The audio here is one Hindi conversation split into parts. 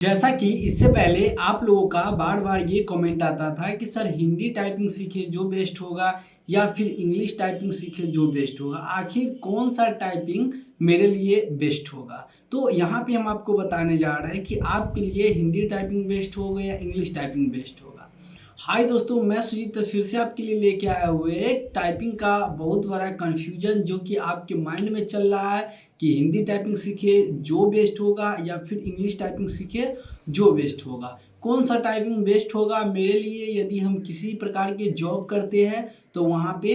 जैसा कि इससे पहले आप लोगों का बार-बार ये कमेंट आता था कि सर हिंदी टाइपिंग सीखिए जो बेस्ट होगा या फिर इंग्लिश टाइपिंग सीखिए जो बेस्ट होगा। आखिर कौन-सा टाइपिंग मेरे लिए बेस्ट होगा? तो यहाँ पे हम आपको बताने जा रहे हैं कि आपके लिए हिंदी टाइपिंग बेस्ट होगा या इंग्लिश टाइपिंग बेस्ट होगा। हाय दोस्तों, मैं सुजीत फिर से आपके लिए लेके आया हुए एक टाइपिंग का बहुत बड़ा कन्फ्यूजन जो कि आपके माइंड में चल रहा है कि हिंदी टाइपिंग सीखिए जो बेस्ट होगा या फिर इंग्लिश टाइपिंग सीखिए जो बेस्ट होगा। कौन सा टाइपिंग बेस्ट होगा मेरे लिए यदि हम किसी प्रकार के जॉब करते हैं तो वहाँ पे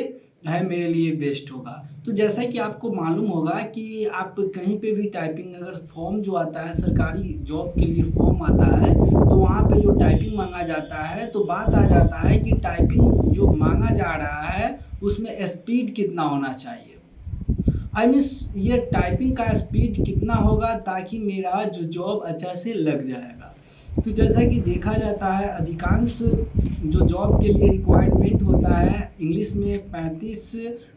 है मेरे लिए बेस्ट होगा। तो जैसा कि आपको मालूम होगा कि आप कहीं पे भी टाइपिंग अगर फॉर्म जो आता है सरकारी जॉब के लिए फॉर्म आता है तो वहाँ पे जो टाइपिंग मांगा जाता है तो बात आ जाता है कि टाइपिंग जो मांगा जा रहा है उसमें स्पीड कितना होना चाहिए। आई मीन्स ये टाइपिंग का स्पीड कितना होगा ताकि मेरा जो जॉब अच्छा से लग जाएगा। तो जैसा कि देखा जाता है अधिकांश जो जॉब के लिए रिक्वायरमेंट होता है इंग्लिश में 35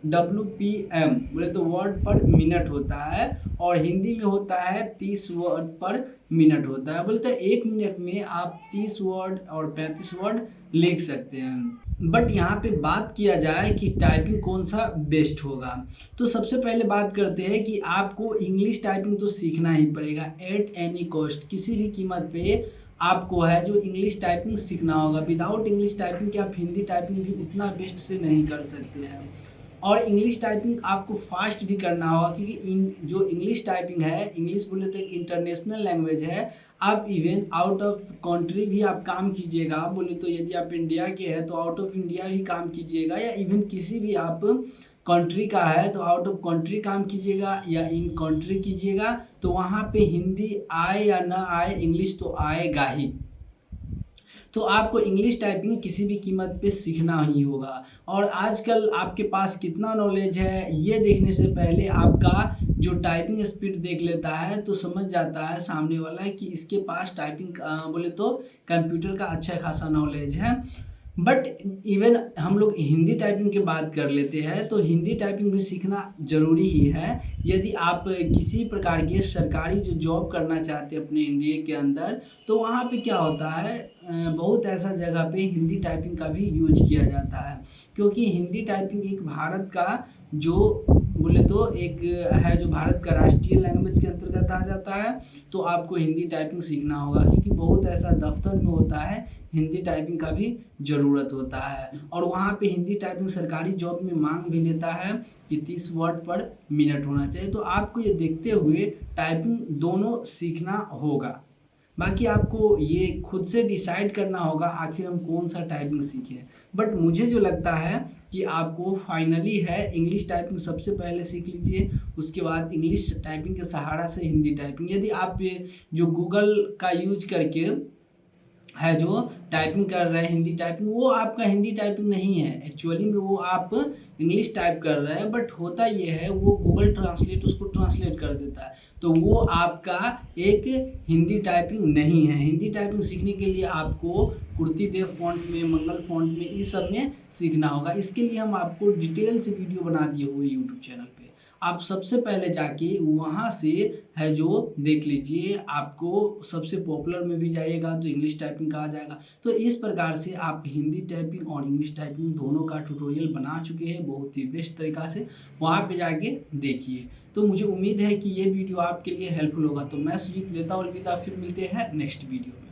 WPM बोले तो वर्ड पर मिनट होता है और हिंदी में होता है 30 वर्ड पर मिनट होता है। बोलते हैं 1 मिनट में आप 30 वर्ड और 35 वर्ड लिख सकते हैं। बट यहाँ पे बात किया जाए कि टाइपिंग कौन सा बेस्ट होगा तो सबसे पहले बात करते हैं कि आपको इंग्लिश टाइपिंग तो सीखना ही पड़ेगा एट एनी कॉस्ट। किसी भी कीमत पे आपको है जो इंग्लिश टाइपिंग सीखना होगा। विदाउट इंग्लिश टाइपिंग के आप हिंदी टाइपिंग भी उतना बेस्ट से नहीं कर सकते हैं और इंग्लिश टाइपिंग आपको फास्ट भी करना होगा क्योंकि जो इंग्लिश टाइपिंग है इंग्लिश बोले तो एक इंटरनेशनल लैंग्वेज है। आप इवन आउट ऑफ कंट्री भी आप काम कीजिएगा बोले तो यदि आप इंडिया के हैं तो आउट ऑफ इंडिया भी काम कीजिएगा या इवन किसी भी आप कंट्री का है तो आउट ऑफ कंट्री काम कीजिएगा या इन कंट्री कीजिएगा तो वहाँ पे हिंदी आए या ना आए इंग्लिश तो आएगा ही। तो आपको इंग्लिश टाइपिंग किसी भी कीमत पे सीखना ही होगा और आजकल आपके पास कितना नॉलेज है ये देखने से पहले आपका जो टाइपिंग स्पीड देख लेता है तो समझ जाता है सामने वाला कि इसके पास टाइपिंग बोले तो कंप्यूटर का अच्छा खासा नॉलेज है। बट इवन हम लोग हिंदी टाइपिंग की बात कर लेते हैं तो हिंदी टाइपिंग भी सीखना ज़रूरी ही है यदि आप किसी प्रकार के सरकारी जो जॉब करना चाहते हैं अपने इंडिया के अंदर। तो वहाँ पे क्या होता है बहुत ऐसा जगह पे हिंदी टाइपिंग का भी यूज किया जाता है क्योंकि हिंदी टाइपिंग एक भारत का जो बोले तो एक है जो भारत का राष्ट्रीय लैंग्वेज के अंतर्गत आ जाता है। तो आपको हिंदी टाइपिंग सीखना होगा क्योंकि बहुत ऐसा दफ्तर में होता है हिंदी टाइपिंग का भी ज़रूरत होता है और वहाँ पे हिंदी टाइपिंग सरकारी जॉब में मांग भी लेता है कि 30 वर्ड पर मिनट होना चाहिए। तो आपको ये देखते हुए टाइपिंग दोनों सीखना होगा। बाकी आपको ये खुद से डिसाइड करना होगा आखिर हम कौन सा टाइपिंग सीखें। बट मुझे जो लगता है कि आपको फाइनली है इंग्लिश टाइपिंग सबसे पहले सीख लीजिए उसके बाद इंग्लिश टाइपिंग के सहारा से हिंदी टाइपिंग। यदि आप जो गूगल का यूज करके है जो टाइपिंग कर रहे हैं हिंदी टाइपिंग वो आपका हिंदी टाइपिंग नहीं है एक्चुअली में वो आप इंग्लिश टाइप कर रहे हैं। बट होता ये है वो गूगल ट्रांसलेट उसको ट्रांसलेट कर देता है तो वो आपका एक हिंदी टाइपिंग नहीं है। हिंदी टाइपिंग सीखने के लिए आपको कुर्ती देव फॉन्ट में मंगल फॉन्ट में इस सब में सीखना होगा। इसके लिए हम आपको डिटेल से वीडियो बना दिए हुए यूट्यूब चैनल पे। आप सबसे पहले जाके वहाँ से है जो देख लीजिए आपको सबसे पॉपुलर में भी जाइएगा तो इंग्लिश टाइपिंग का आ जाएगा। तो इस प्रकार से आप हिंदी टाइपिंग और इंग्लिश टाइपिंग दोनों का ट्यूटोरियल बना चुके हैं बहुत ही बेस्ट तरीका से। वहाँ पे जाके देखिए। तो मुझे उम्मीद है कि ये वीडियो आपके लिए हेल्पफुल होगा। तो मैं सुजीत लेता हूँ अलविदा, फिर मिलते हैं नेक्स्ट वीडियो में।